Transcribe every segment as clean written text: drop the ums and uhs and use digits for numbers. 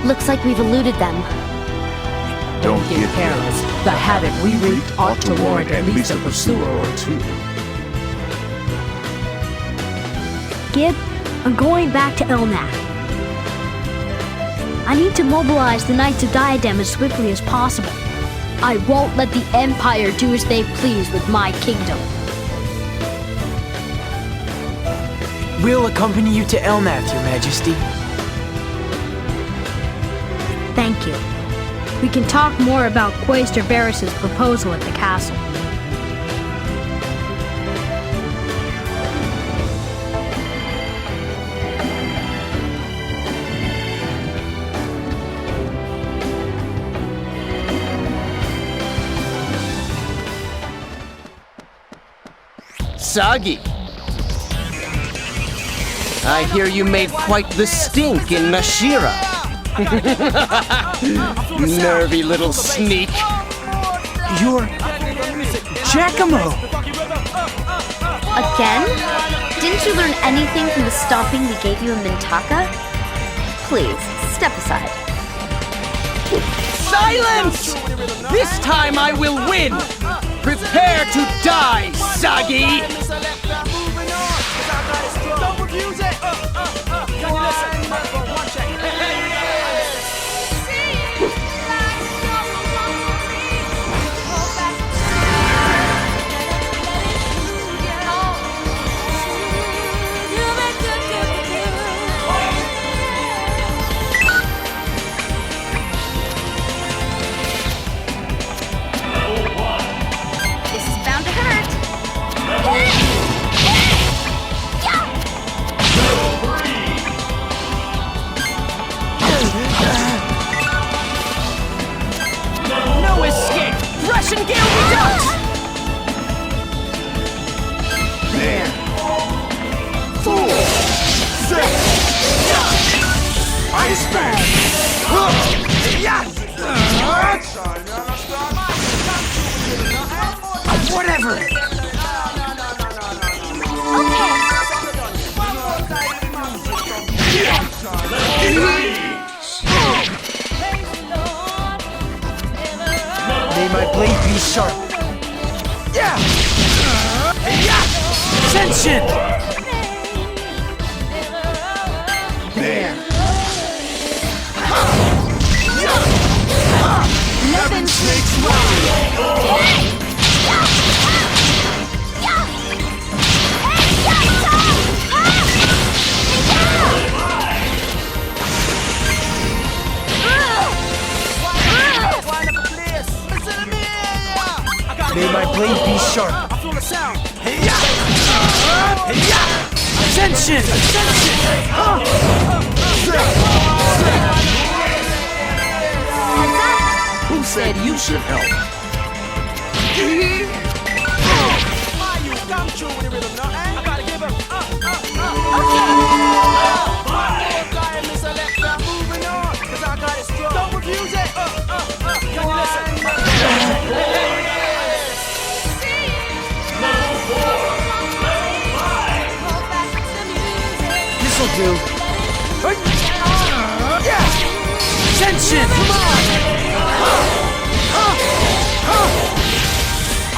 Looks like we've eluded them. Don't get careless. The havoc we wreaked ought to warrant at least a pursuer or two. Gib, I'm going back to Elnath. I need to mobilize the Knights of Diadem as swiftly as possible. I won't let the Empire do as they please with my kingdom. We'll accompany you to Elnath, Your Majesty. Thank you. We can talk more about Quaestor Varys' proposal at the castle. Sagi, I hear you made quite the stink in Nashira. Nervy little sneak. You're... Giacomo! Again? Didn't you learn anything from the stomping we gave you in Mintaka? Please, step aside. Silence! This time I will win! Prepare to die, Sagi! Whatever! May my blade be sharp. Yeah! Ascension! There! 11 snakes run! May my blade be sharp. Ascension! Who said you should help? This'll do. Ascension!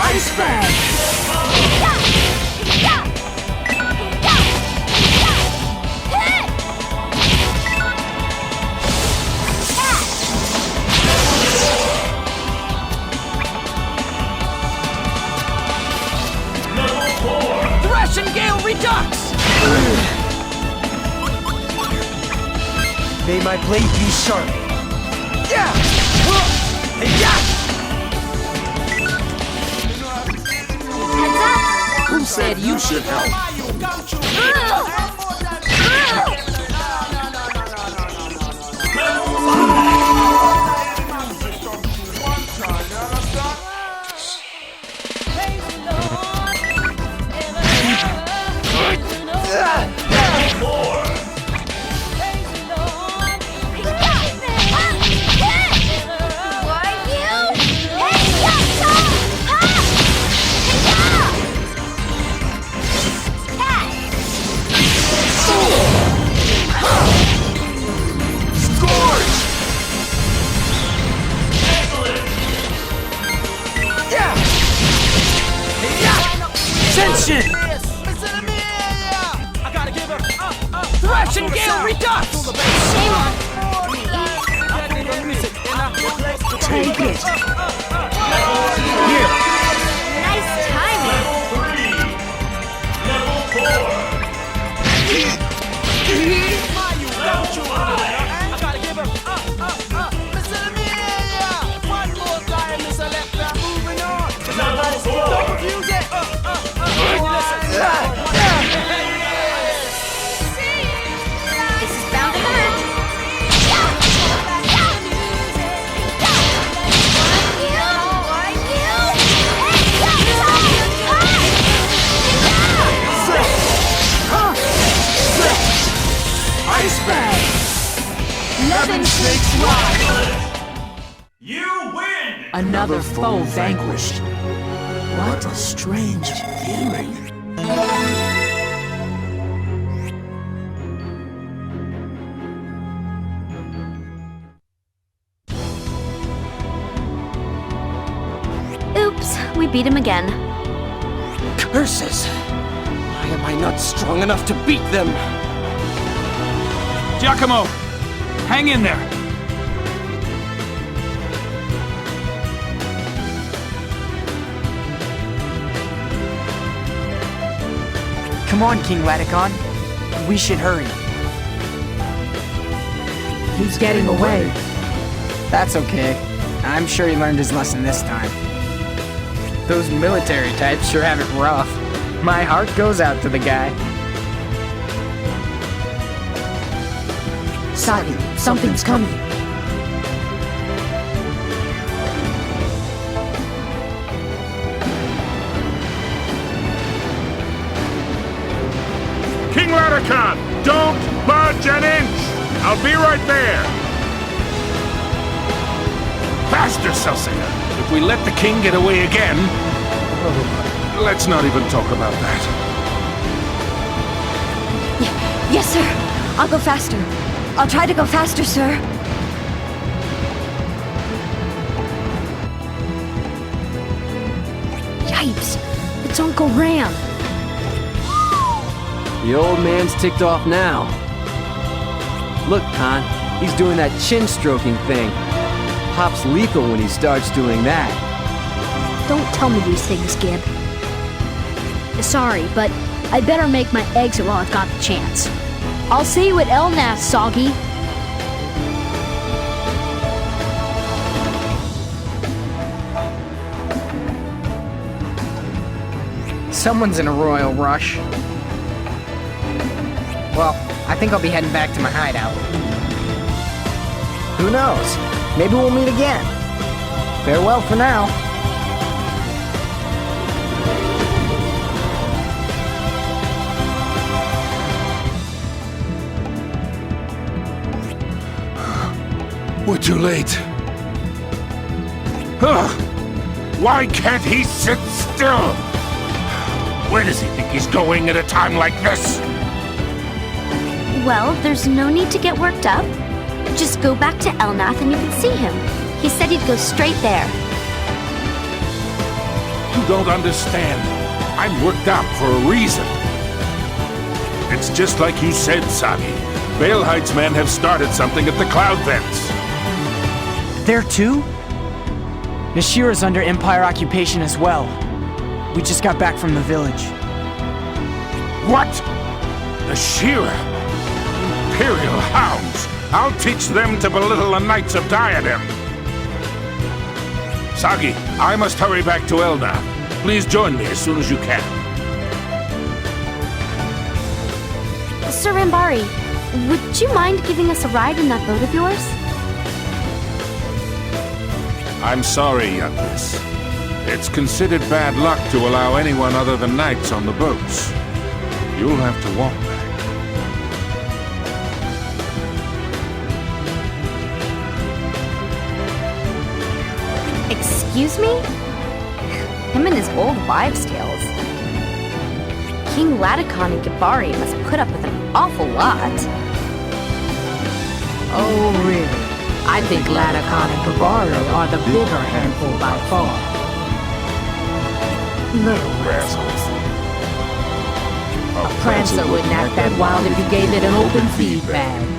Ice Band! Thrashing Gale Redux! May my blade be sharp. Yeah! Who said you should help? Ascension! Thresh and Gale Redux! Shame on Take it. Here! nice timing. This is bound to hurt. Ice bag. 11 snakes ride. You win! Another foe vanquished. What a strange feeling. Oops, we beat him again. Curses! Why am I not strong enough to beat them? Giacomo, hang in there. Come on, King Laticon. We should hurry. He's getting away. That's okay. I'm sure he learned his lesson this time. Those military types sure have it rough. My heart goes out to the guy. Sadi, something's coming. King Laticon, don't budge an inch! I'll be right there! Faster, Celsius! If we let the king get away again... let's not even talk about that. Yes, sir. I'll go faster. I'll try to go faster, sir. Yipes! It's Uncle Ram. The old man's ticked off now. Look, Khan, he's doing that chin-stroking thing. Pop's lethal when he starts doing that. Don't tell me these things, Gib. Sorry, but I better make my exit while I've got the chance. I'll see you at Elnath, Soggy. Someone's in a royal rush. Well, I think I'll be heading back to my hideout. Who knows? Maybe we'll meet again. Farewell for now. We're too late. Ugh. Why can't he sit still? Where does he think he's going at a time like this? Well, there's no need to get worked up. Just go back to Elnath and you can see him. He said he'd go straight there. You don't understand. I'm worked up for a reason. It's just like you said, Sadi. Vale Heights men have started something at the cloud vents. There too? Nashira's under Empire occupation as well. We just got back from the village. What? Nashira? Imperial hounds! I'll teach them to belittle the Knights of Diadem! Sagi, I must hurry back to Elnath. Please join me as soon as you can. Sir Rambari, would you mind giving us a ride in that boat of yours? I'm sorry, young miss. It's considered bad luck to allow anyone other than knights on the boats. You'll have to walk back. Excuse me? Him and his old wives' tales. King Laticon and Gibari must put up with an awful lot. Oh, really? I think Laticon and Gibari are the bigger handful by far. Little rascals. Prancer wouldn't act that wild if you gave it an open feed bag.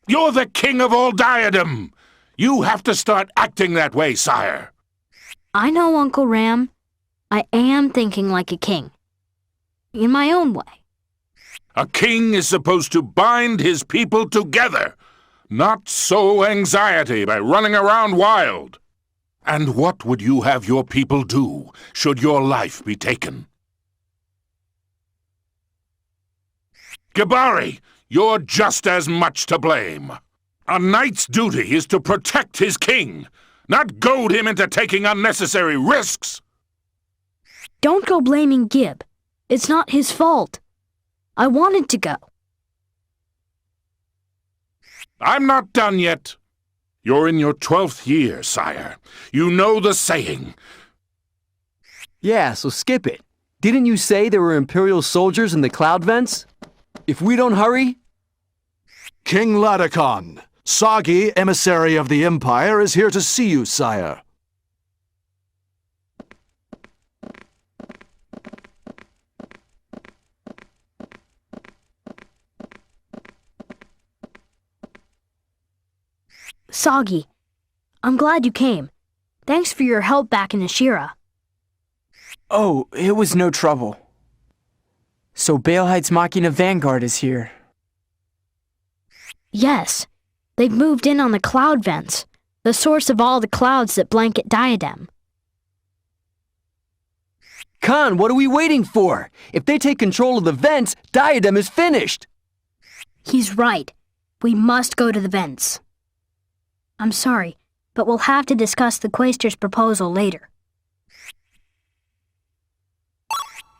You're the king of all Diadem! You have to start acting that way, sire. I know, Uncle Ram. I am thinking like a king. In my own way. A king is supposed to bind his people together, not sow anxiety by running around wild. And what would you have your people do should your life be taken? Gibari, you're just as much to blame. A knight's duty is to protect his king, not goad him into taking unnecessary risks. Don't go blaming Gib. It's not his fault. I wanted to go. I'm not done yet. You're in your 12th year, sire. You know the saying. Yeah, so skip it. Didn't you say there were Imperial soldiers in the cloud vents? If we don't hurry... King Ladakon, Sagi, emissary of the Empire, is here to see you, sire. Sagi, I'm glad you came. Thanks for your help back in Ashira. Oh, it was no trouble. So Baelheit's Machina Vanguard is here. Yes, they've moved in on the cloud vents, the source of all the clouds that blanket Diadem. Khan, what are we waiting for? If they take control of the vents, Diadem is finished! He's right. We must go to the vents. I'm sorry, but we'll have to discuss the Quaestor's proposal later.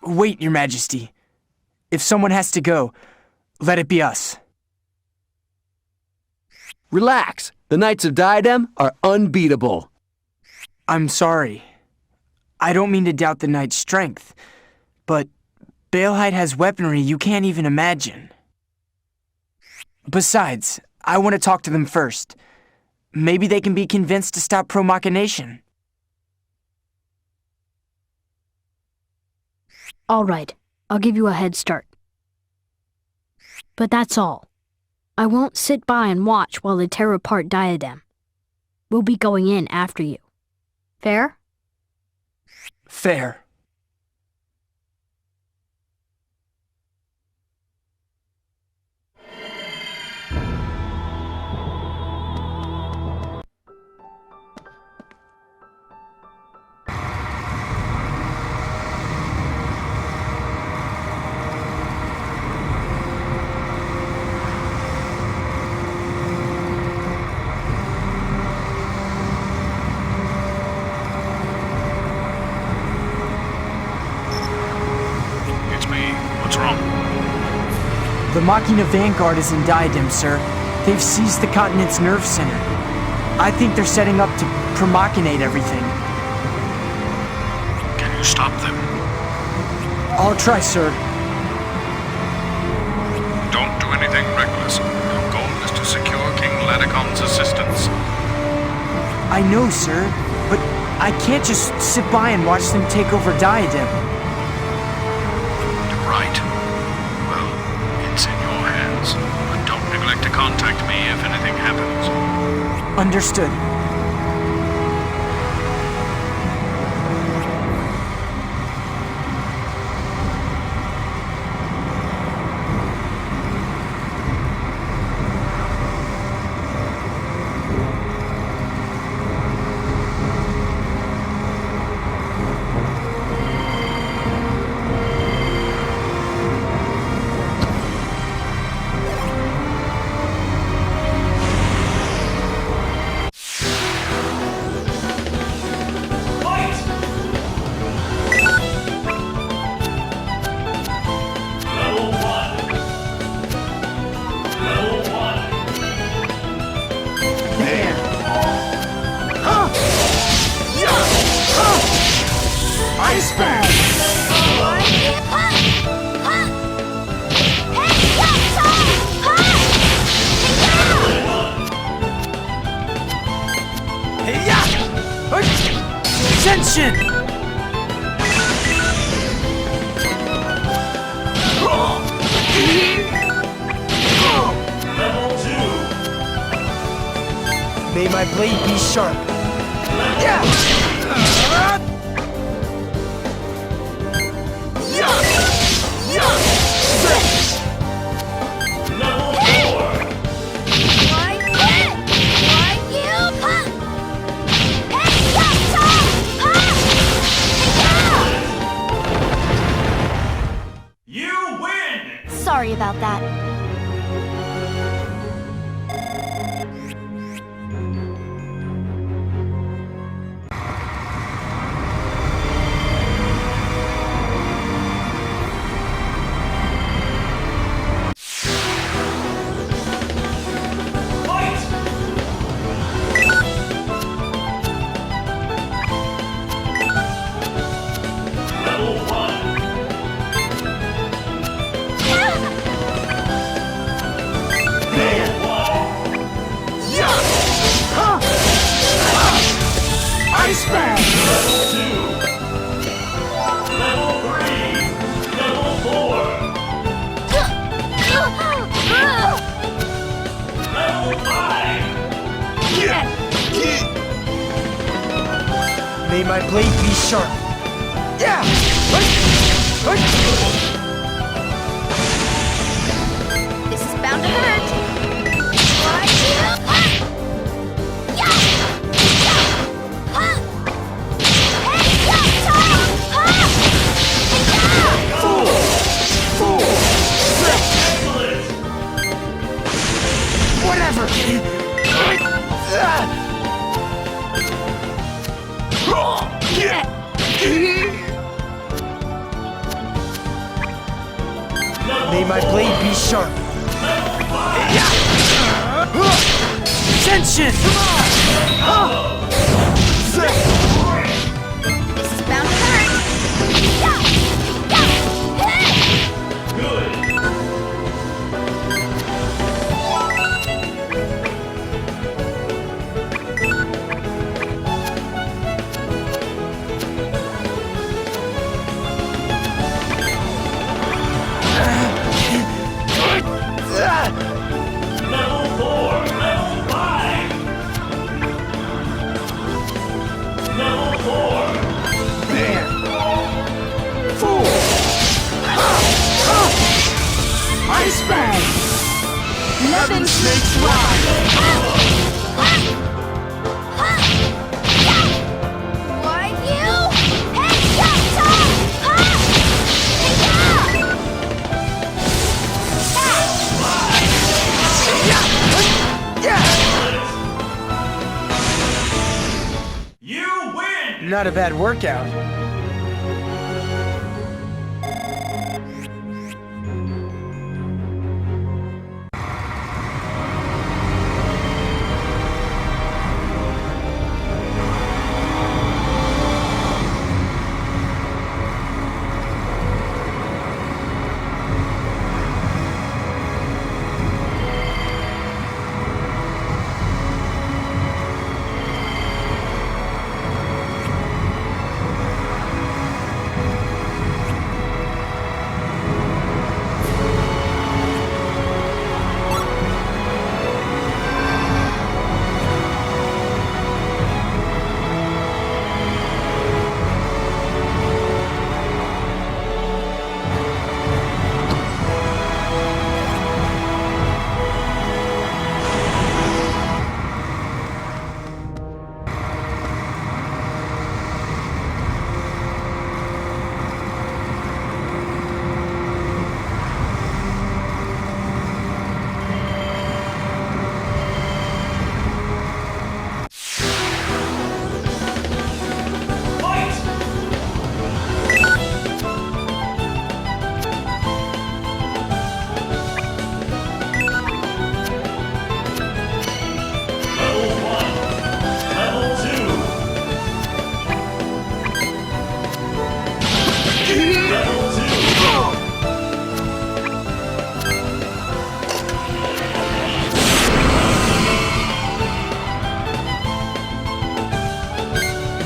Wait, Your Majesty. If someone has to go, let it be us. Relax. The Knights of Diadem are unbeatable. I'm sorry. I don't mean to doubt the Knight's strength, but Baelheit has weaponry you can't even imagine. Besides, I want to talk to them first. Maybe they can be convinced to stop pro-machination. All right, I'll give you a head start. But that's all. I won't sit by and watch while they tear apart Diadem. We'll be going in after you. Fair? Fair. The Machina Vanguard is in Diadem, sir. They've seized the continent's nerve center. I think they're setting up to promachinate everything. Can you stop them? I'll try, sir. Don't do anything reckless. Your goal is to secure King Ladakon's assistance. I know, sir, but I can't just sit by and watch them take over Diadem. You're right. Well, it's in your hands. But don't neglect to contact me if anything happens. Understood. Ascension! Level 2. May my blade be sharp. Yeah! Level 4. You win! Sorry about that. Level 1. Ice Bag! Level 2. Level 3. Level 4. Level 5. May my blade be sharp. Yeah! This is bound to hurt. Whatever! May my blade be sharp. Ascension! This is bound to hurt. Good. Level 4. Level 5. Level 4. Fool! Ice Bag! 11 snakes ride! You win! Not a bad workout.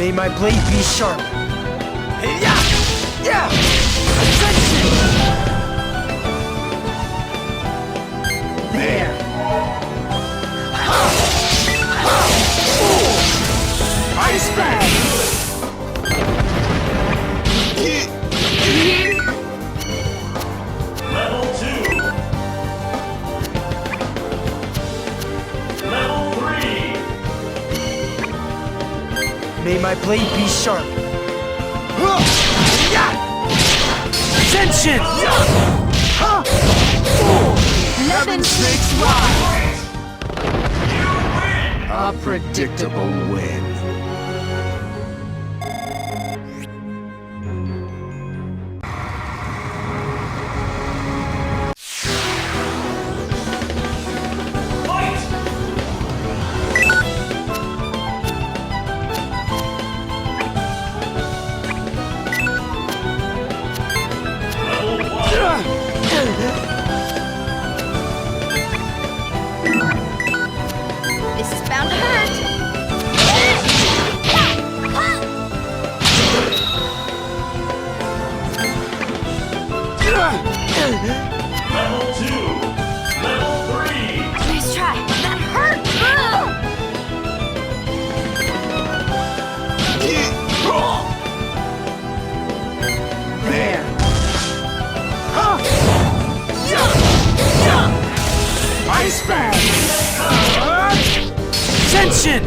May my blade be sharp. There. Ice Bang! Level 2. Level 3. May my blade be sharp. Ascension! 11 snakes ride! A predictable win. This is bound to hurt. Level 2. Level 3. Nice try. That hurt. There. Ice Bang! Ascension!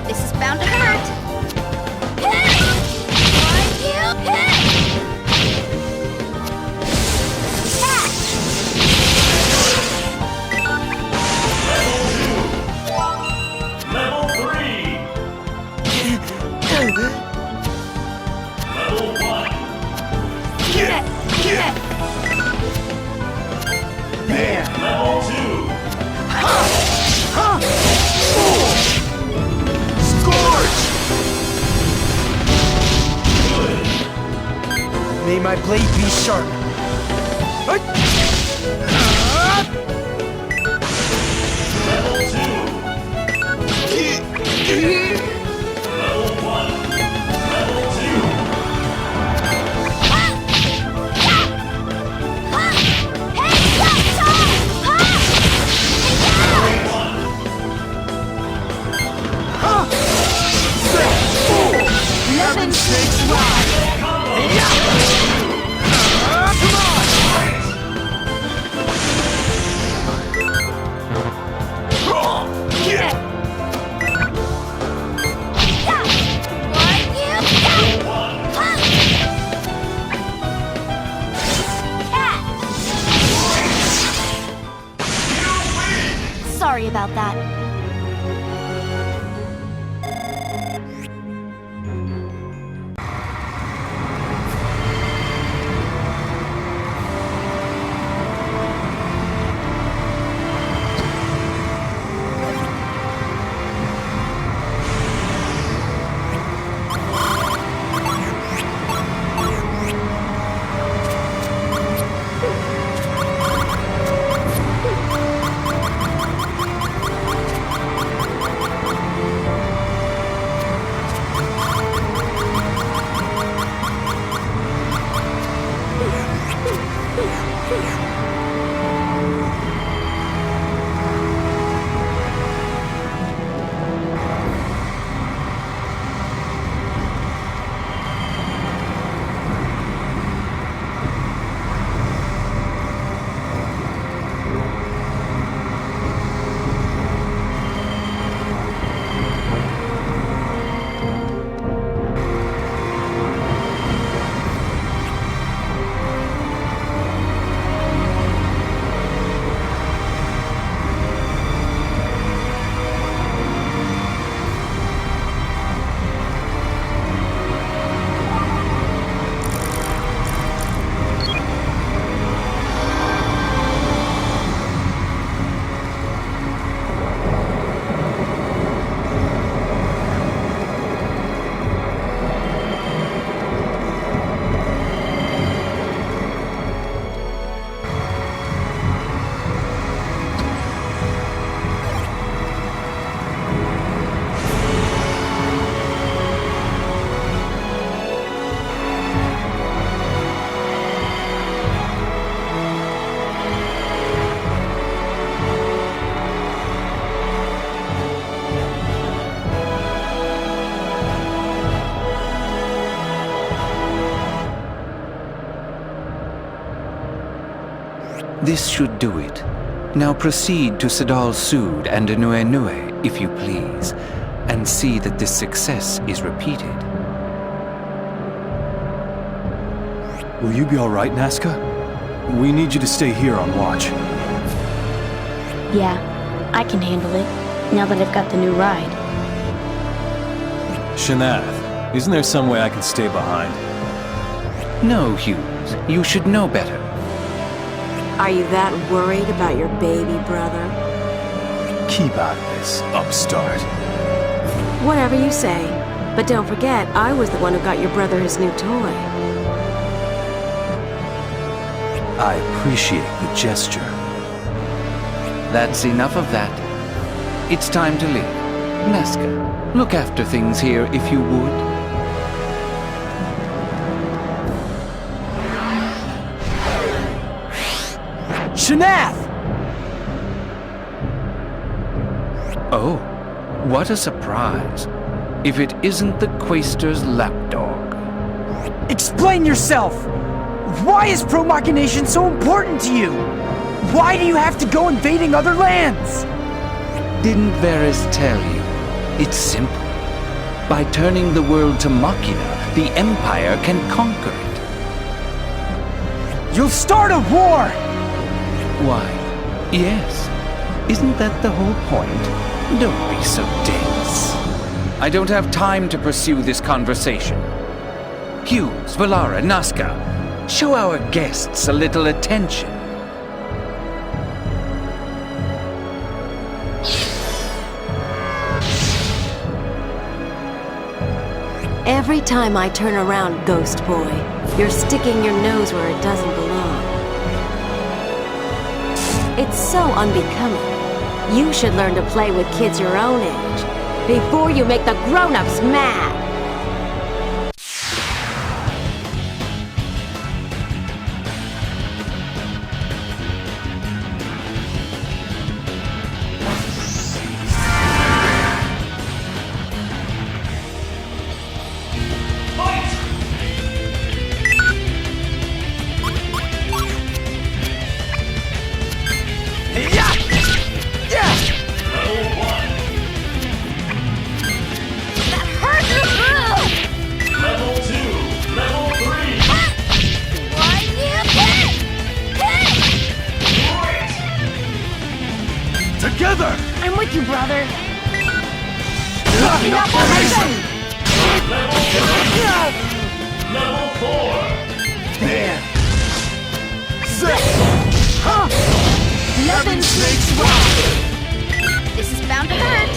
This is bound to hurt. Level 3. Level 1. There. Level 2. Scorch! May my blade be sharp. Level 2. Level 1. Level 2. Eleven snakes ride! Sorry about that. This should do it. Now proceed to Sadal Suud and Nue, if you please, and see that this success is repeated. Will you be all right, Nazca? We need you to stay here on watch. Yeah, I can handle it, now that I've got the new ride. Shanath, isn't there some way I can stay behind? No, Hughes, you should know better. Are you that worried about your baby brother? Keep out of this, upstart. Whatever you say. But don't forget, I was the one who got your brother his new toy. I appreciate the gesture. That's enough of that. It's time to leave. Nazca, look after things here if you would. Shanath! Oh, what a surprise. If it isn't the Quaestor's lapdog. Explain yourself! Why is pro-machination so important to you? Why do you have to go invading other lands? Didn't Varys tell you? It's simple. By turning the world to Machina, the Empire can conquer it. You'll start a war! Why, yes. Isn't that the whole point? Don't be so dense. I don't have time to pursue this conversation. Hughes, Valara, Nazca, show our guests a little attention. Every time I turn around, Ghost Boy, you're sticking your nose where it doesn't belong. It's so unbecoming. You should learn to play with kids your own age, before you make the grown-ups mad. I'm with you, brother. Level 4. There. Nothing snakes wrong. This is bound to hurt.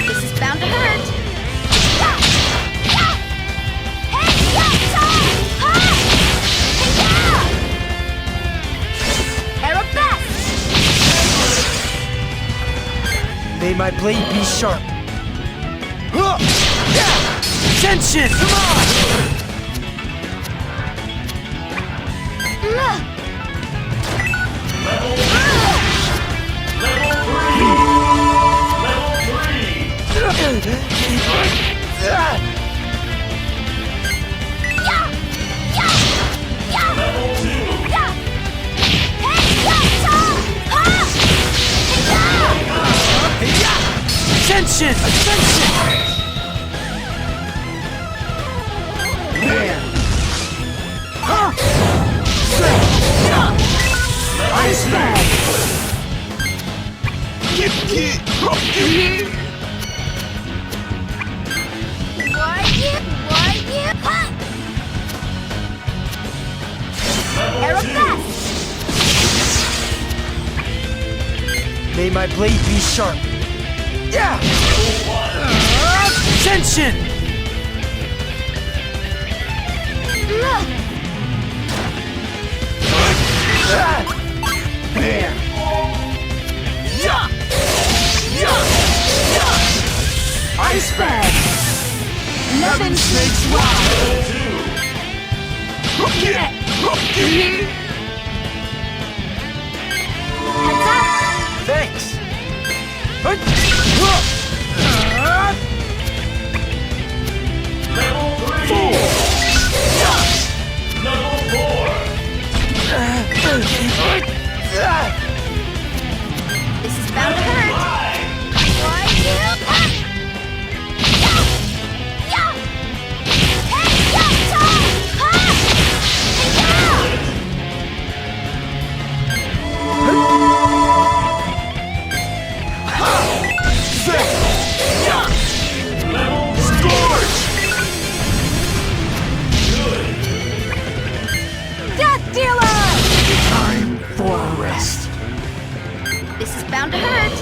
This is bound to hurt. May my blade be sharp. Tension! Come on! Attention! Attention! There! Ice Bag! May my blade be sharp. Yeah! Tension! There! Ice Bag! Lemon Snake's Wild! Thanks! Level 3! Level 4! This is bound to hurt. Time for a rest. This is bound to hurt.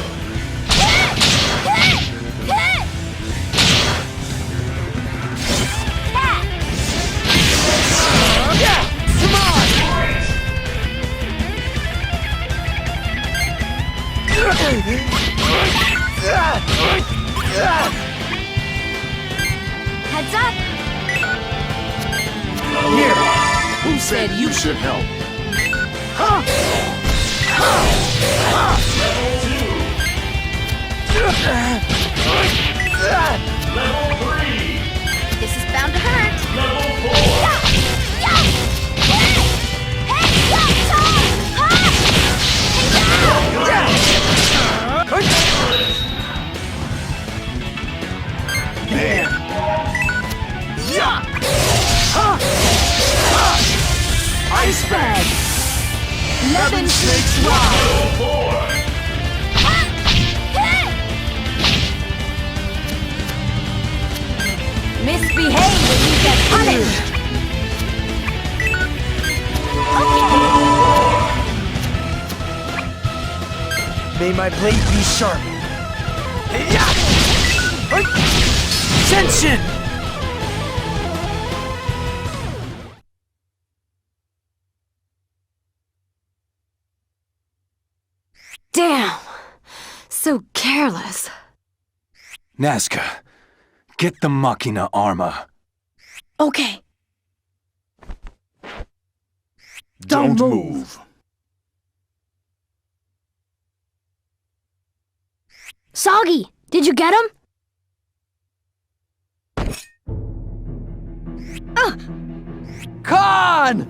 Come on! Heads up. Here! Who said you should help? Level 3! This is bound to hurt. Level 4! There! Ice Bag! Lemon Snake's Wild! Level 4! Misbehave when you get punished! May my blade be sharp. Tension! Damn! So careless. Nazca, get the Machina armor. Okay. Don't move. Soggy, did you get him? Khan!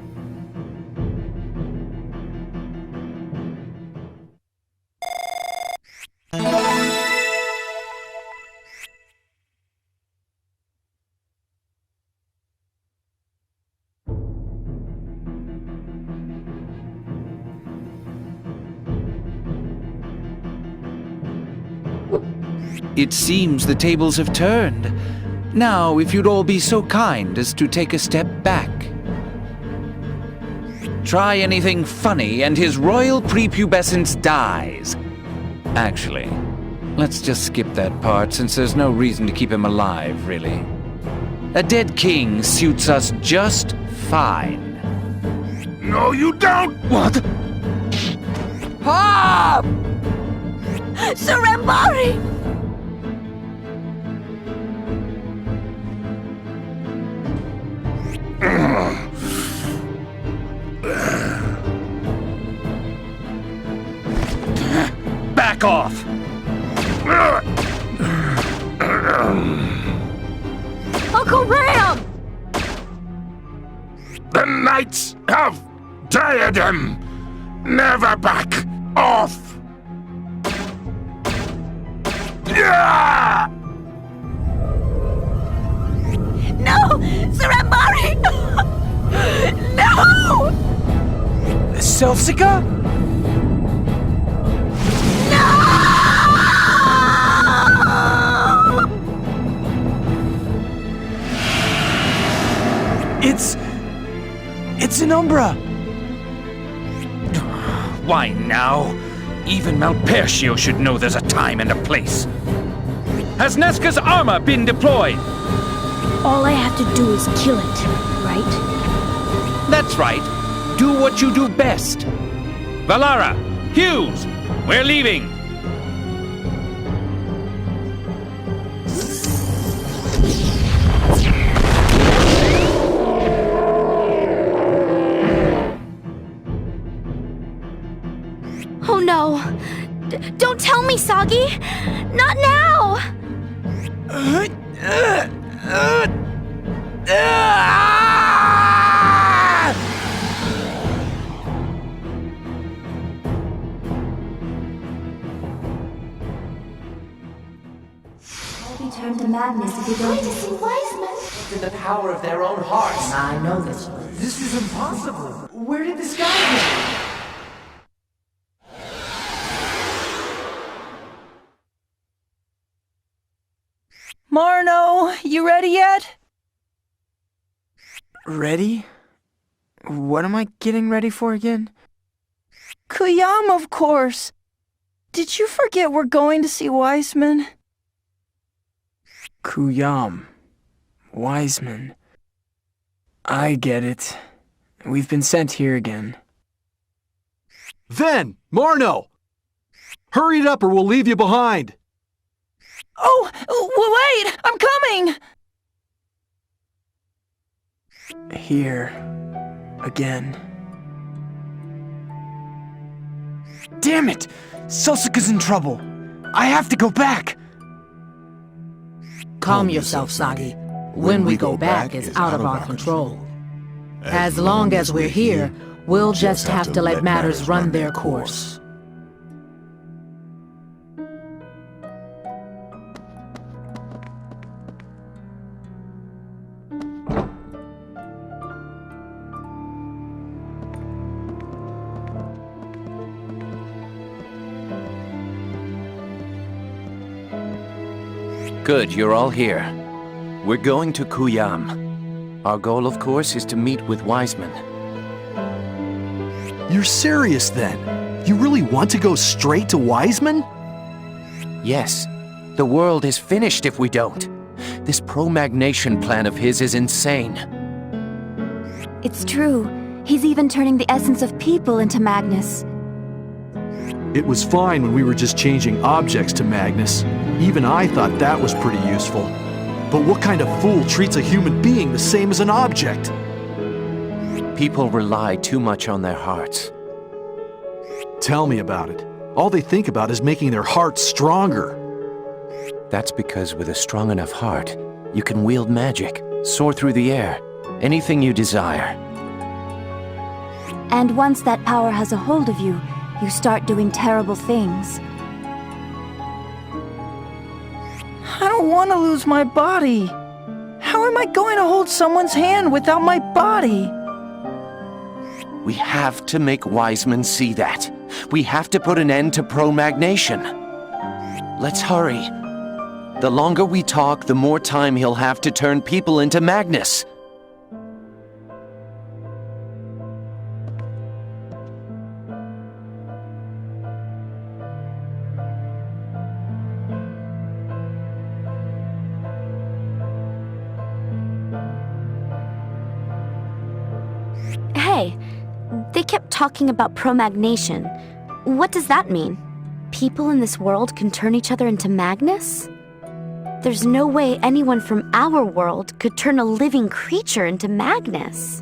It seems the tables have turned. Now, if you'd all be so kind as to take a step back. Try anything funny and his royal prepubescence dies. Actually, let's just skip that part since there's no reason to keep him alive, really. A dead king suits us just fine. No, you don't! What? Pop! Surrembari! Back off! Uncle Ram! The Knights of Diadem! Never back off! Yeah! No! Surrembari! No! Selsica? It's an Umbra! Why now? Even Malpertio should know there's a time and a place. Has Nesca's armor been deployed? All I have to do is kill it, right? That's right. Do what you do best. Valara, Hughes, we're leaving. Oh no! Don't tell me, Sagi! Not now! Be turned to madness if you don't see Wiseman. In the power of their own hearts. I know this. This is impossible. Where did this guy go? Marno, you ready yet? Ready? What am I getting ready for again? Cujam, of course. Did you forget we're going to see Wiseman? Cujam. Wiseman. I get it. We've been sent here again. Ven! Marno! Hurry it up or we'll leave you behind! Oh, wait! I'm coming! Here. Again. Damn it! Selsuka's in trouble. I have to go back. Calm yourself, Sagi. When we go back is out of our control. As long as we're here, we'll just have to let matters run their course. Good, you're all here. We're going to Cujam. Our goal, of course, is to meet with Wiseman. You're serious then? You really want to go straight to Wiseman? Yes. The world is finished if we don't. This pro-magnation plan of his is insane. It's true. He's even turning the essence of people into Magnus. It was fine when we were just changing objects to Magnus. Even I thought that was pretty useful. But what kind of fool treats a human being the same as an object? People rely too much on their hearts. Tell me about it. All they think about is making their hearts stronger. That's because with a strong enough heart, you can wield magic, soar through the air, anything you desire. And once that power has a hold of you, you start doing terrible things. I don't want to lose my body. How am I going to hold someone's hand without my body? We have to make Wiseman see that. We have to put an end to pro-magnation. Let's hurry. The longer we talk, the more time he'll have to turn people into Magnus. Hey, they kept talking about pro-magnation. What does that mean? People in this world can turn each other into Magnus? There's no way anyone from our world could turn a living creature into Magnus.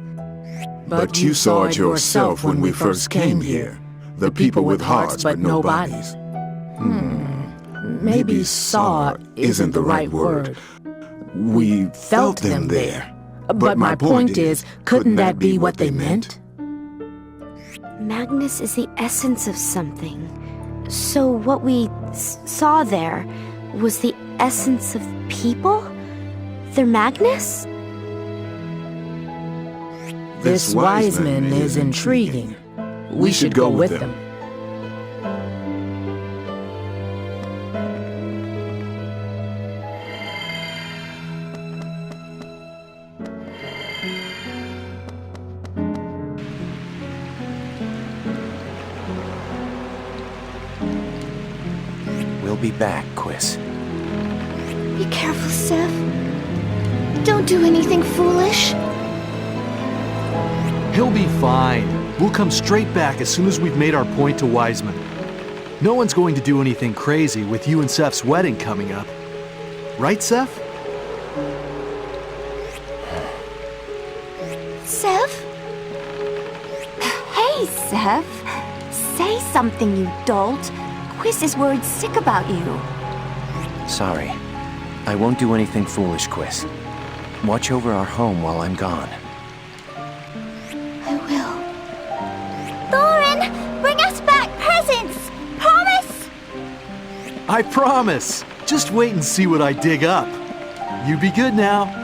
But you saw it yourself when we first came here. The people with hearts but no bodies. Maybe saw isn't the right word. We felt them there. But my point is, couldn't that be what they meant? Magnus is the essence of something. So what we saw there was the essence of people? They're Magnus? This Wiseman is intriguing. We should go with them. be back, Quiz. Be careful, Seth. Don't do anything foolish. He'll be fine. We'll come straight back as soon as we've made our point to Wiseman. No one's going to do anything crazy with you and Seth's wedding coming up. Right, Seth? Seth? Hey, Seth. Say something, you dolt. Quiz is worried sick about you. Sorry. I won't do anything foolish, Quiz. Watch over our home while I'm gone. I will. Thorin, bring us back presents! Promise? I promise. Just wait and see what I dig up. You be good now.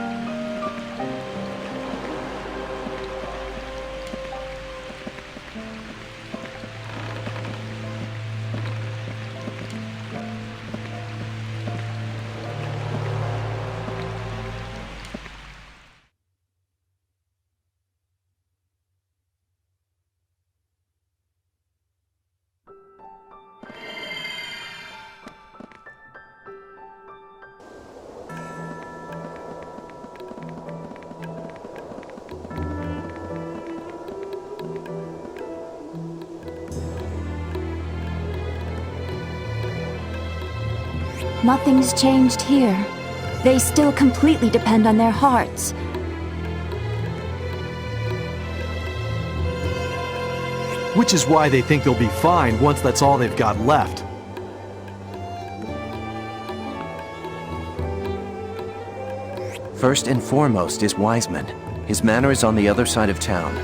Nothing's changed here. They still completely depend on their hearts. Which is why they think they'll be fine once that's all they've got left. First and foremost is Wiseman. His manor is on the other side of town.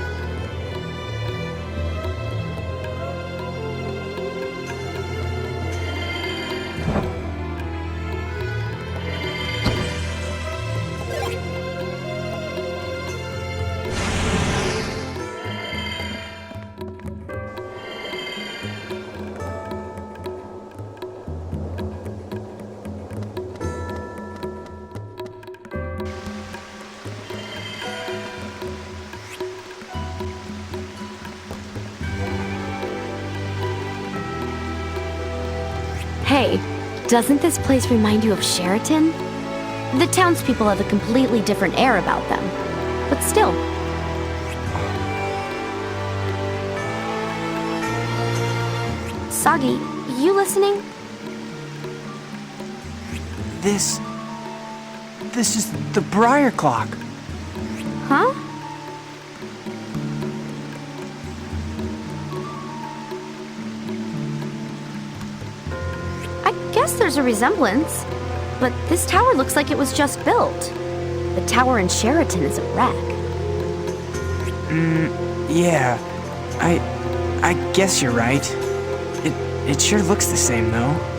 Hey, doesn't this place remind you of Sheraton? The townspeople have a completely different air about them, but still. Sagi, you listening? This is the Briar Clock. Huh? I guess there's a resemblance, but this tower looks like it was just built. The tower in Sheraton is a wreck. Yeah. I guess you're right. It sure looks the same, though.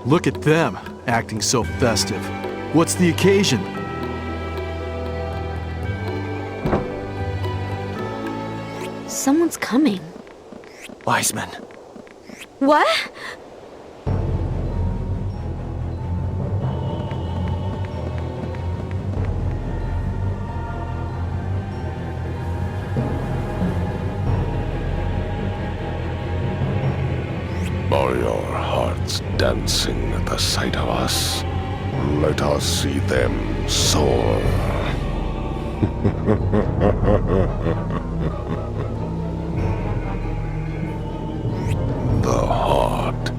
Look at them, acting so festive. What's the occasion? Someone's coming. Wiseman. What? Are your hearts dancing at the sight of us? Let us see them soar. The heart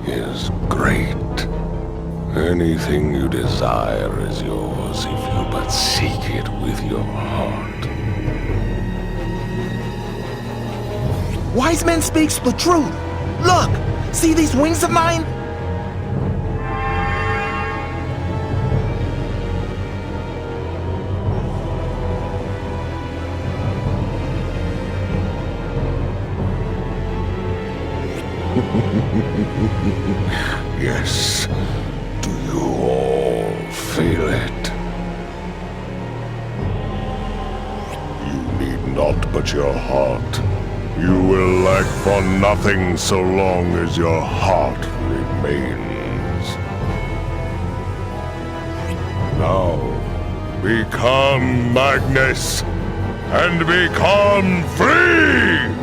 is great. Anything you desire is yours if you but seek it with your heart. Wiseman speaks the truth. Look! See these wings of mine? Yes. Do you all feel it? You need naught but your heart. You will lack for nothing so long as your heart remains. Now, become Magnus, and become free!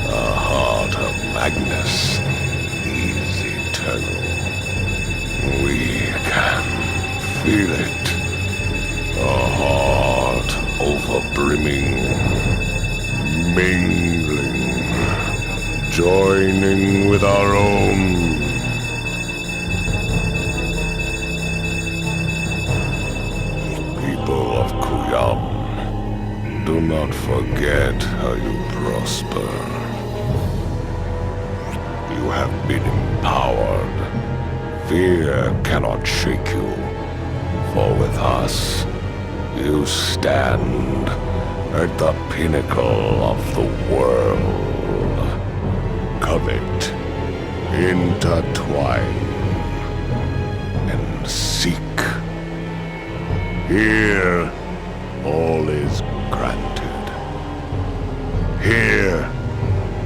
The heart of Magnus is eternal. We can feel it. A heart overbrimming, mingling, joining with our own. People of Cujam, do not forget how you prosper. You have been empowered. Fear cannot shake you, for with us, you stand at the pinnacle of the world. Covet, intertwine, and seek. Here, all is granted. Here,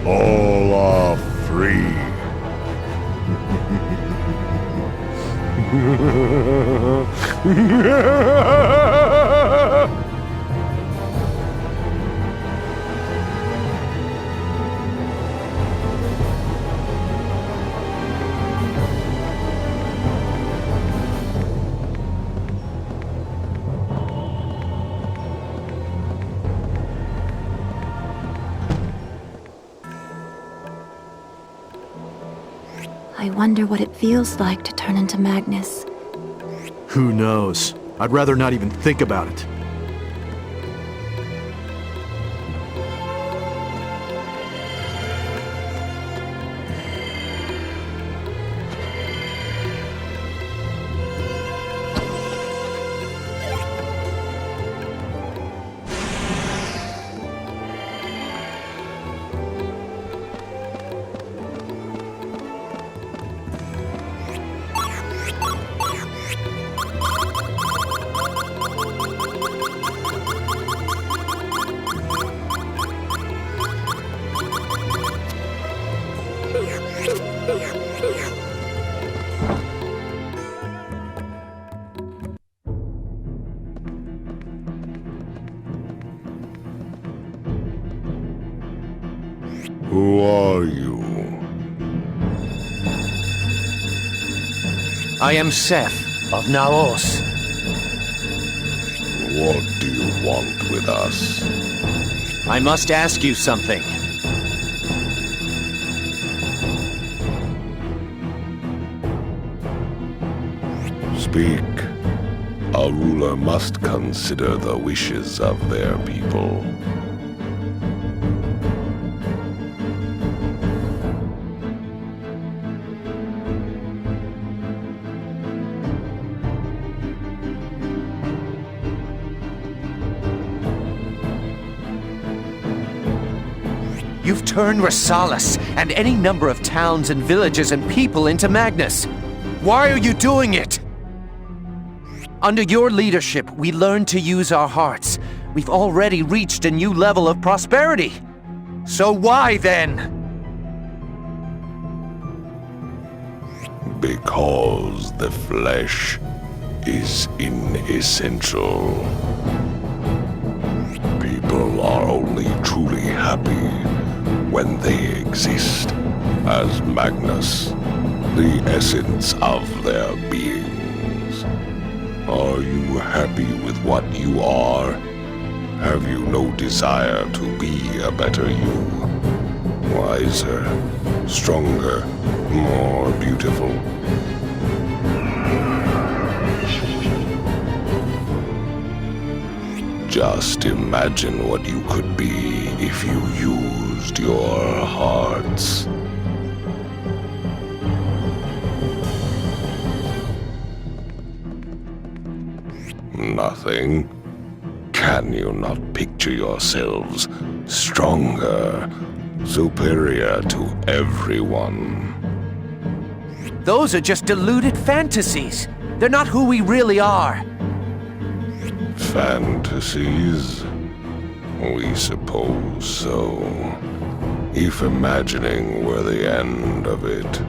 all are free. I wonder what it feels like to turn into Magnus. Who knows? I'd rather not even think about it. Who are you? I am Seth of Naos. What do you want with us? I must ask you something. Speak. A ruler must consider the wishes of their people. You've turned Rasalis and any number of towns and villages and people into Magnus. Why are you doing it? Under your leadership, we learned to use our hearts. We've already reached a new level of prosperity. So why then? Because the flesh is inessential. People are only truly happy when they exist as Magnus, the essence of their beings. Are you happy with what you are? Have you no desire to be a better you? Wiser, stronger, more beautiful? Just imagine what you could be if you used your hearts. Nothing? Can you not picture yourselves stronger, superior to everyone? Those are just deluded fantasies. They're not who we really are. Fantasies? We suppose so. If imagining were the end of it.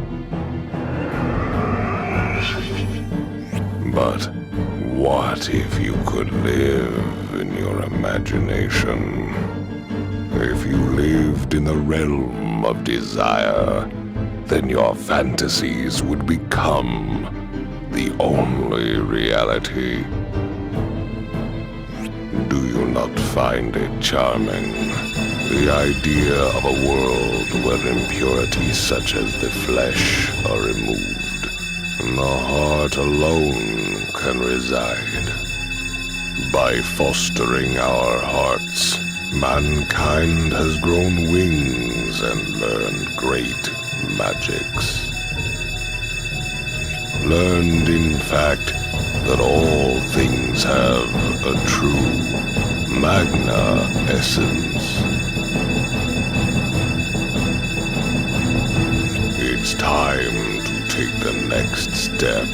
But what if you could live in your imagination? If you lived in the realm of desire, then your fantasies would become the only reality. Do you not find it charming? The idea of a world where impurities such as the flesh are removed, and the heart alone can reside. By fostering our hearts, mankind has grown wings and learned great magics. Learned, in fact, that all things have a true magna essence. It's time to take the next step.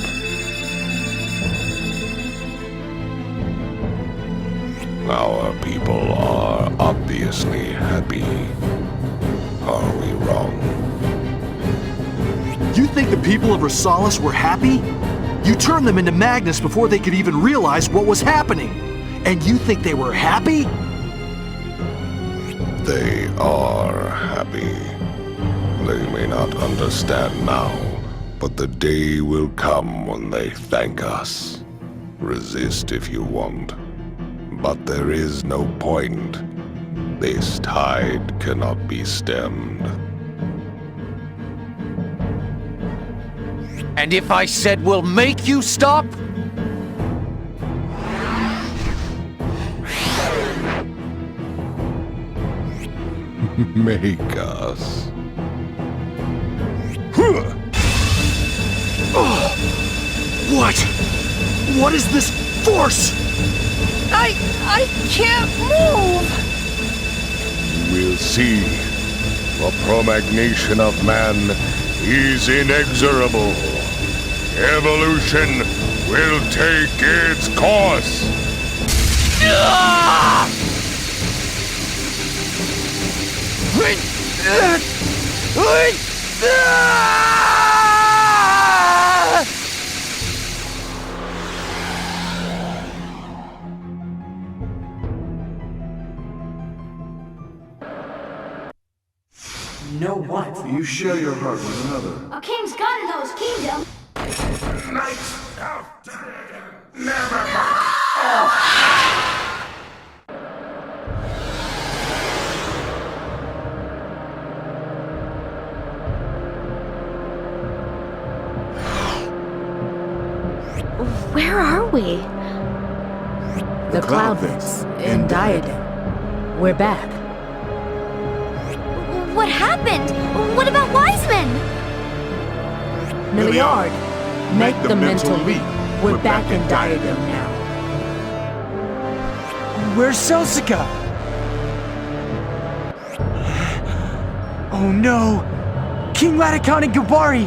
Our people are obviously happy. Are we wrong? You think the people of Rasalis were happy? You turned them into Magnus before they could even realize what was happening. And you think they were happy? They are happy. They may not understand now, but the day will come when they thank us. Resist if you want. But there is no point. This tide cannot be stemmed. And if I said we'll make you stop? Make us. What? What is this force? I can't move! We'll see. The promagnation of man is inexorable. Evolution will take its course. know what? You share your heart with another. A king's gun knows kingdom. Knights of never. Where are we? The Cloudlands in Diadem. We're back. What happened? What about Wiseman? Milliard, make the mental leap. We're back in Diadem now. Where's Celsica? Oh no! King Latikon and Gabari!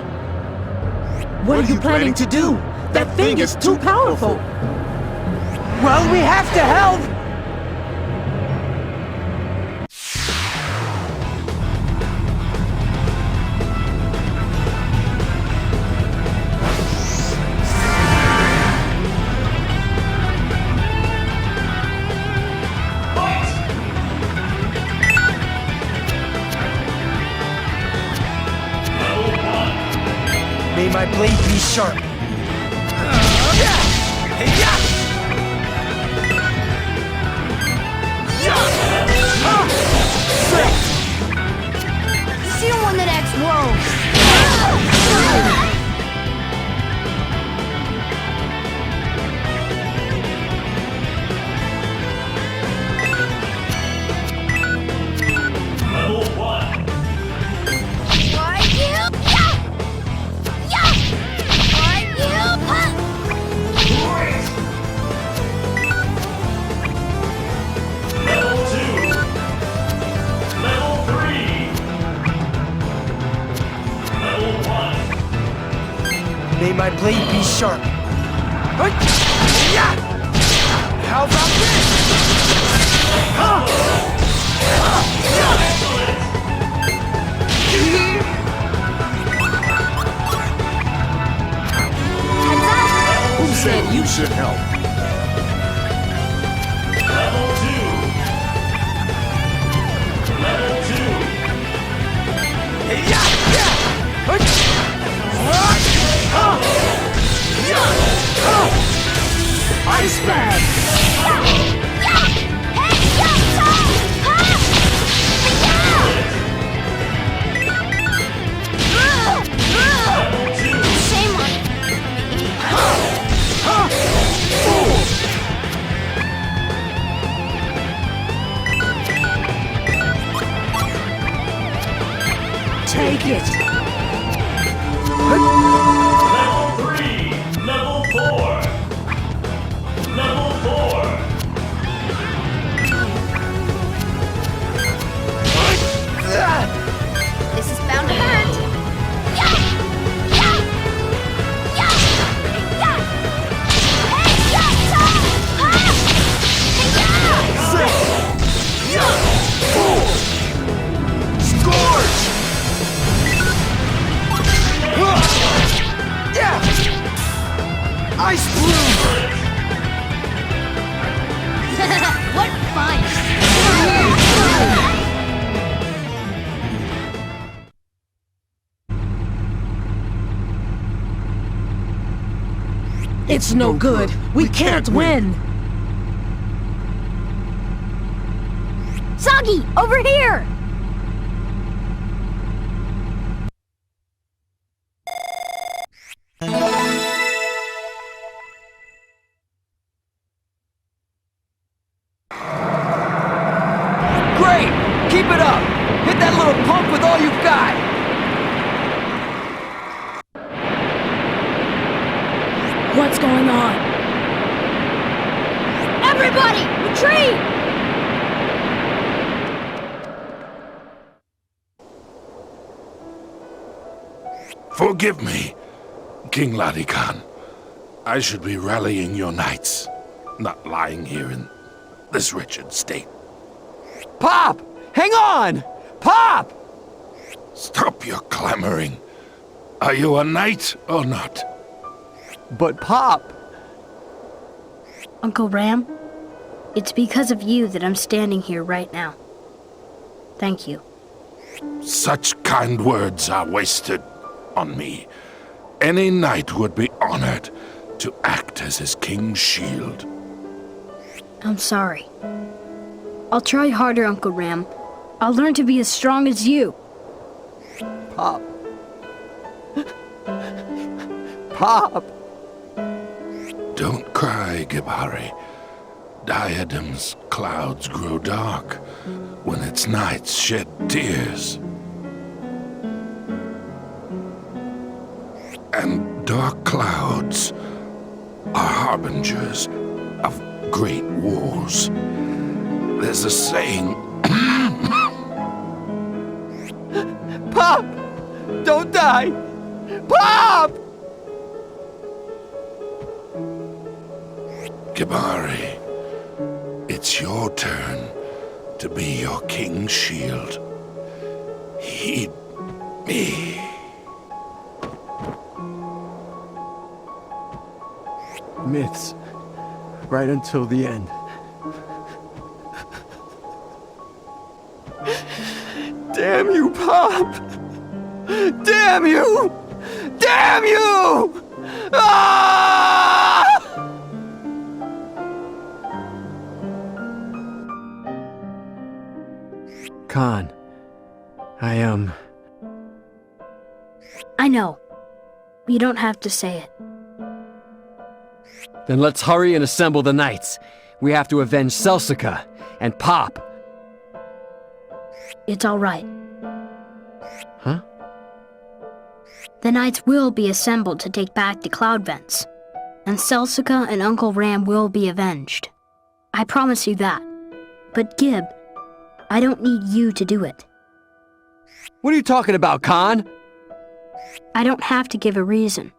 What are you planning to do? That thing is too powerful! Well, we have to help! May my blade be sharp. See you in the next world. Level 1. Level 2. Level 3. Level 1. May my blade be sharp. How about Who said you should help? Level 2. Level 2. Ice Man! Shame on Take it! Level 3. Level 4. Level 4. This is bound to hurt. Ice Bloom! What fun! It's no good. We can't win. Soggy, over here! Great! Keep it up! Hit that little punk with all you've got! What's going on? Everybody, retreat! Forgive me, King Latikon. I should be rallying your knights, not lying here in this wretched state. Pop! Hang on! Pop! Stop your clamoring. Are you a knight or not? But Pop... Uncle Ram, it's because of you that I'm standing here right now. Thank you. Such kind words are wasted on me. Any knight would be honored to act as his king's shield. I'm sorry. I'll try harder, Uncle Ram. I'll learn to be as strong as you. Pop. Pop! Don't cry, Gibari. Diadem's clouds grow dark when its nights shed tears. And dark clouds are harbingers of great wars. There's a saying... Pop! Don't die! Pop! Gibari, it's your turn to be your king's shield. Heed me. Myths. Right until the end. Damn you, Pop! Damn you! Damn you! Ah! Khan, I know. You don't have to say it. Then let's hurry and assemble the knights. We have to avenge Celsica and Pop. It's all right. Huh? The knights will be assembled to take back the cloud vents, and Celsica and Uncle Ram will be avenged. I promise you that. But Gib, I don't need you to do it. What are you talking about, Khan? I don't have to give a reason.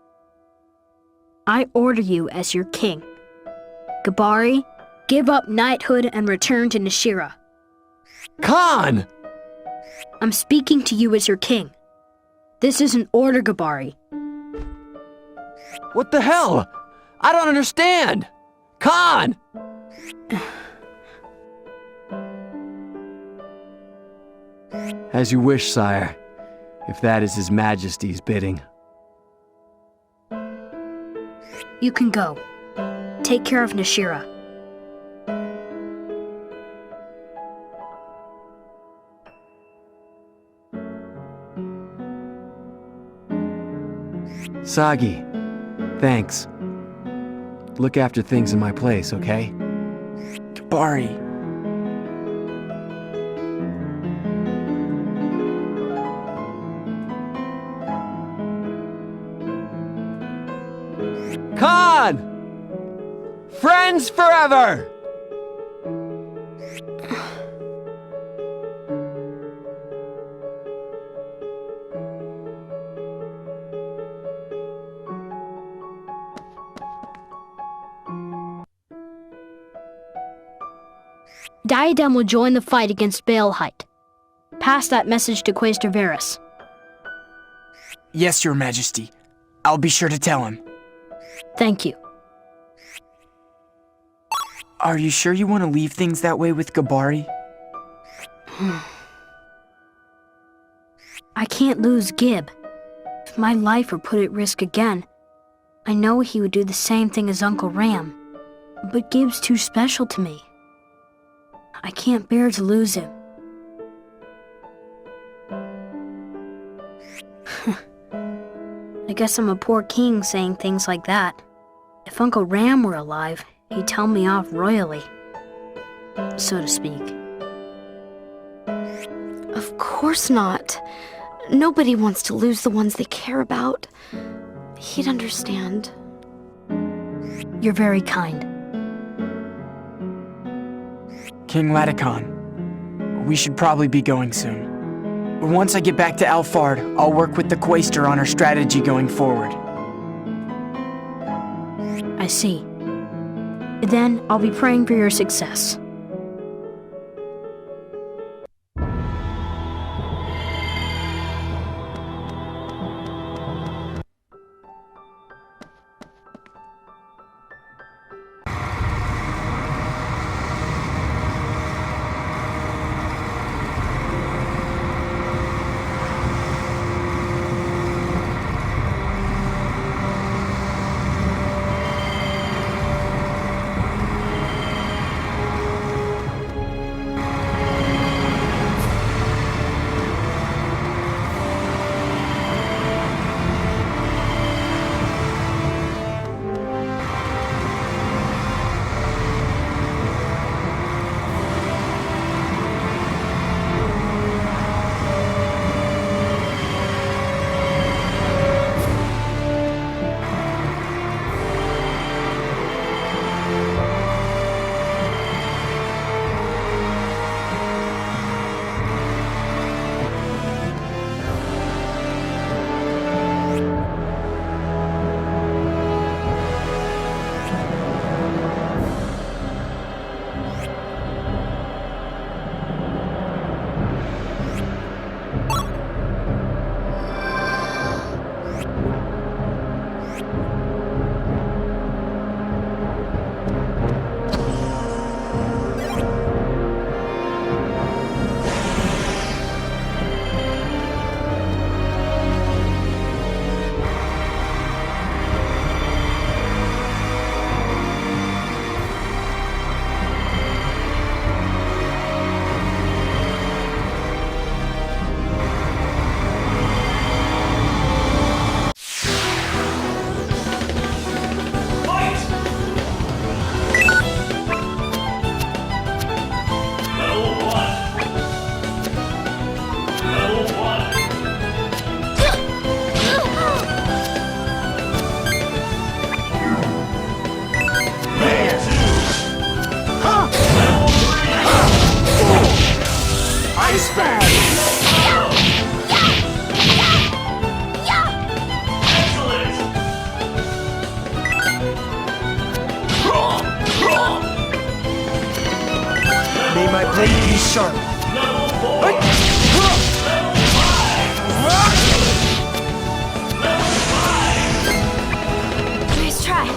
I order you as your king. Gibari, give up knighthood and return to Nashira. Khan! I'm speaking to you as your king. This is an order, Gibari. What the hell? I don't understand! Khan! As you wish, sire, if that is His Majesty's bidding. You can go. Take care of Nashira. Sagi, thanks. Look after things in my place, okay? Gibari. Khan! Friends forever! Diadem will join the fight against Baelheit. Pass that message to Quaestor Varus. Yes, Your Majesty. I'll be sure to tell him. Thank you. Are you sure you want to leave things that way with Gibari? I can't lose Gib. If my life were put at risk again, I know he would do the same thing as Uncle Ram. But Gib's too special to me. I can't bear to lose him. I guess I'm a poor king saying things like that. If Uncle Ram were alive, he'd tell me off royally, so to speak. Of course not. Nobody wants to lose the ones they care about. He'd understand. You're very kind. King Laticon, we should probably be going soon. Once I get back to Alfard, I'll work with the Quaestor on our strategy going forward. I see. Then I'll be praying for your success. sharp. Level 4. Level 5. Nice try.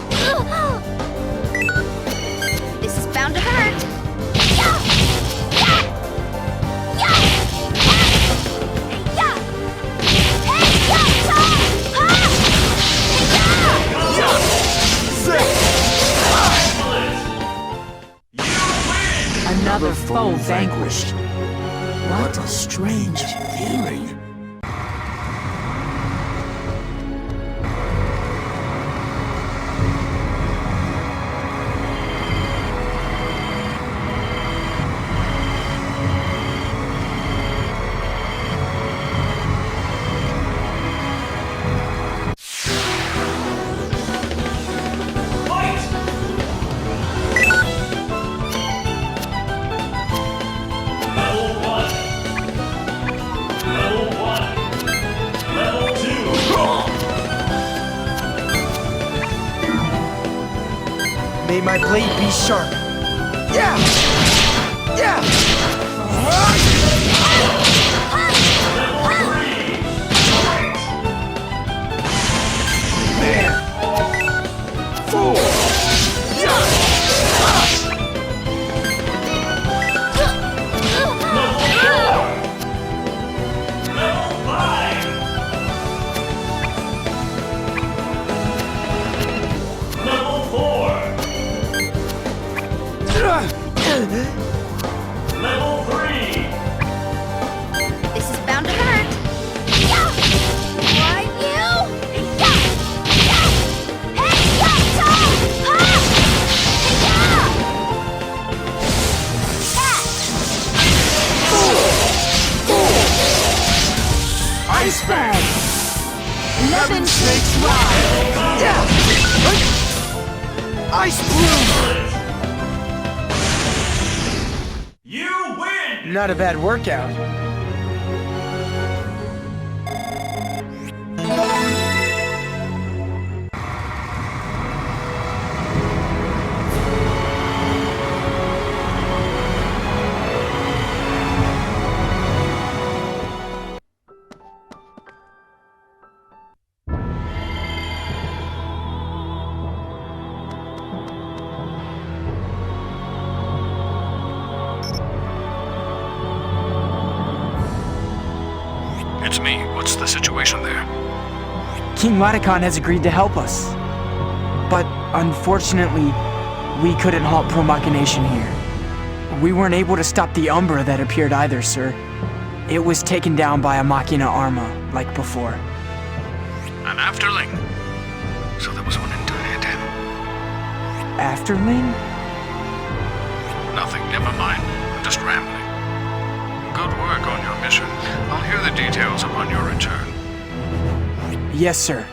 This is bound to hurt. Another foe vanquished. What a strange feeling. May my blade be sharp. Yeah! Yeah! Man! Fool! Level 3. This is bound to hurt. Why you? Ice bag! 11 snakes ride! Ice bloom! You win! Not a bad workout. It's me. What's the situation there? King Ladakon has agreed to help us. But unfortunately, we couldn't halt Pro-Machination here. We weren't able to stop the Umbra that appeared either, sir. It was taken down by a Machina Arma, like before. An afterling? So there was one in Diadem. Afterling? Nothing, never mind. I'm just rambling. Good work on your mission. I'll hear the details upon your return. Yes, sir.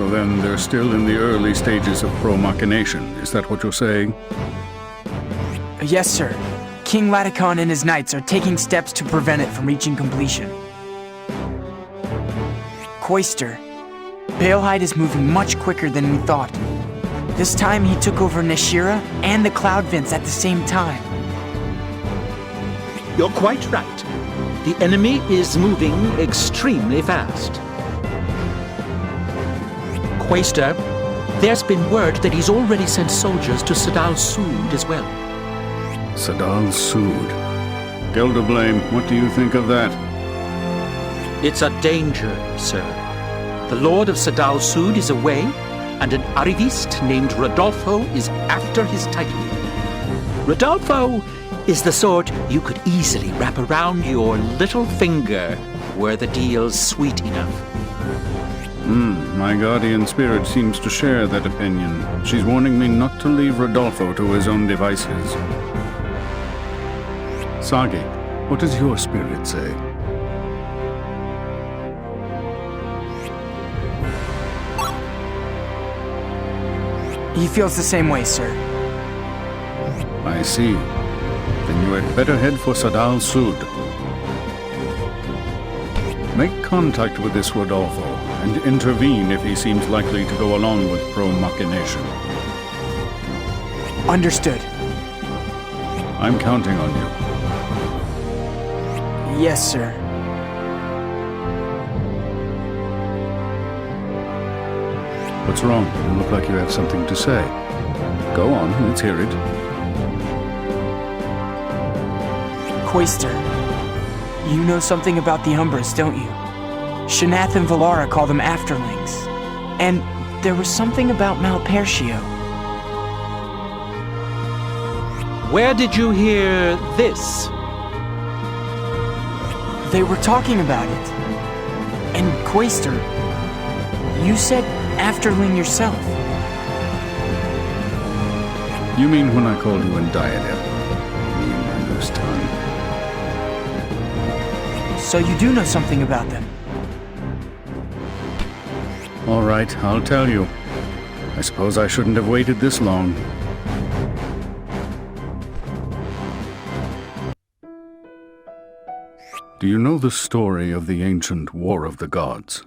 So then they're still in the early stages of pro-machination. Is that what you're saying? Yes, sir. King Laticon and his knights are taking steps to prevent it from reaching completion. Coister, Balehide is moving much quicker than we thought. This time he took over Nashira and the Cloud Vents at the same time. You're quite right. The enemy is moving extremely fast. Coister, there's been word that he's already sent soldiers to Sadal Suud as well. Sadal Suud. Gelderblame, what do you think of that? It's a danger, sir. The Lord of Sadal Suud is away, and an Arivist named Rodolfo is after his title. Rodolfo is the sort you could easily wrap around your little finger were the deal sweet enough. My guardian spirit seems to share that opinion. She's warning me not to leave Rodolfo to his own devices. Sagi, what does your spirit say? He feels the same way, sir. I see. Then you had better head for Sadal Suud. Make contact with this Rodolfo and intervene if he seems likely to go along with pro-machination. Understood. I'm counting on you. Yes, sir. What's wrong? You look like you have something to say. Go on, let's hear it. Coister, you know something about the Umbras, don't you? Shanath and Valara call them afterlings. And there was something about Malpertio. Where did you hear this? They were talking about it. And Coister, you said afterling yourself. You mean when I called you in Diadem? Me and my loose tongue. So you do know something about them? All right, I'll tell you. I suppose I shouldn't have waited this long. Do you know the story of the ancient War of the Gods?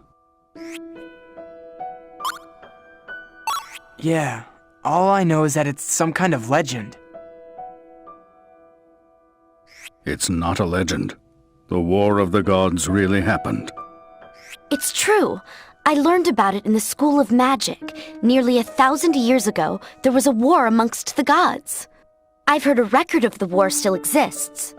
Yeah, all I know is that it's some kind of legend. It's not a legend. The War of the Gods really happened. It's true. I learned about it in the School of Magic. Nearly 1,000 years ago, there was a war amongst the gods. I've heard a record of the war still exists.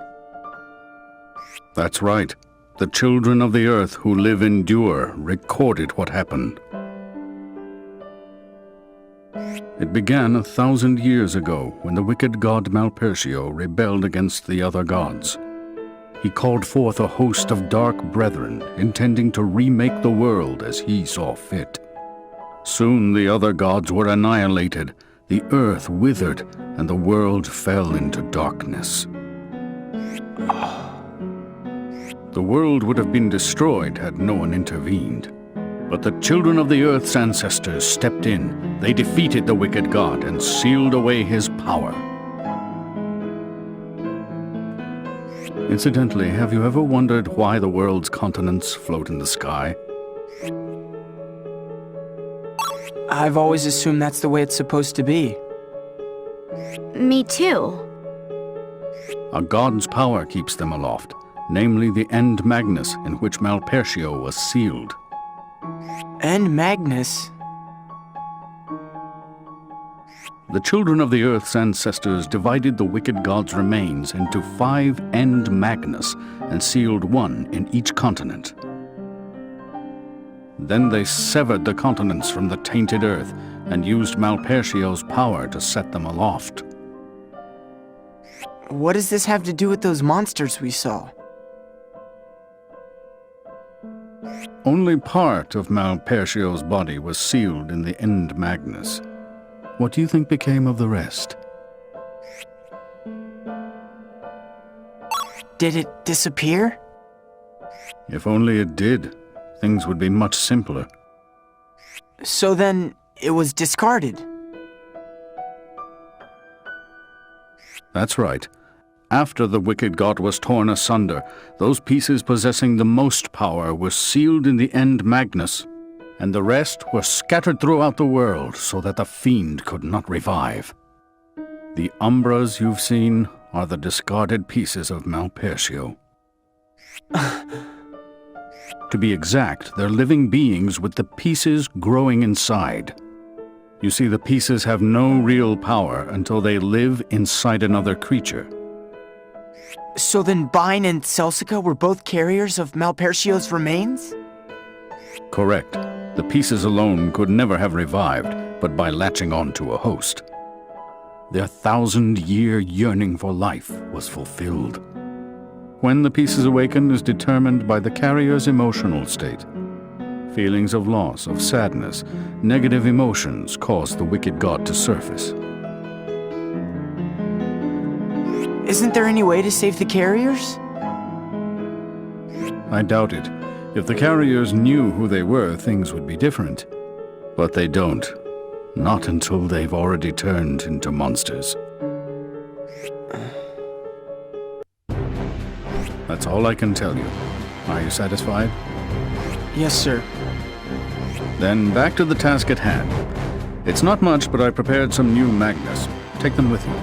That's right. The children of the earth who live in Dure recorded what happened. It began 1,000 years ago when the wicked god Malpertio rebelled against the other gods. He called forth a host of dark brethren, intending to remake the world as he saw fit. Soon the other gods were annihilated, the earth withered, and the world fell into darkness. The world would have been destroyed had no one intervened. But the children of the earth's ancestors stepped in. They defeated the wicked god and sealed away his power. Incidentally, have you ever wondered why the world's continents float in the sky? I've always assumed that's the way it's supposed to be. Me too. A god's power keeps them aloft, namely the End Magnus in which Malpertio was sealed. End Magnus? The children of the earth's ancestors divided the wicked god's remains into 5 End Magnus and sealed one in each continent. Then they severed the continents from the tainted earth and used Malpertio's power to set them aloft. What does this have to do with those monsters we saw? Only part of Malpertio's body was sealed in the End Magnus. What do you think became of the rest? Did it disappear? If only it did, things would be much simpler. So then, it was discarded. That's right. After the wicked god was torn asunder, those pieces possessing the most power were sealed in the end Magnus, and the rest were scattered throughout the world so that the fiend could not revive. The Umbras you've seen are the discarded pieces of Malpertio. To be exact, they're living beings with the pieces growing inside. You see, the pieces have no real power until they live inside another creature. So then Bine and Celsica were both carriers of Malpertio's remains? Correct. The pieces alone could never have revived, but by latching on to a host. Their 1,000-year yearning for life was fulfilled. When the pieces awaken is determined by the carrier's emotional state. Feelings of loss, of sadness, negative emotions cause the wicked god to surface. Isn't there any way to save the carriers? I doubt it. If the carriers knew who they were, things would be different. But they don't. Not until they've already turned into monsters. That's all I can tell you. Are you satisfied? Yes, sir. Then back to the task at hand. It's not much, but I prepared some new Magnus. Take them with you.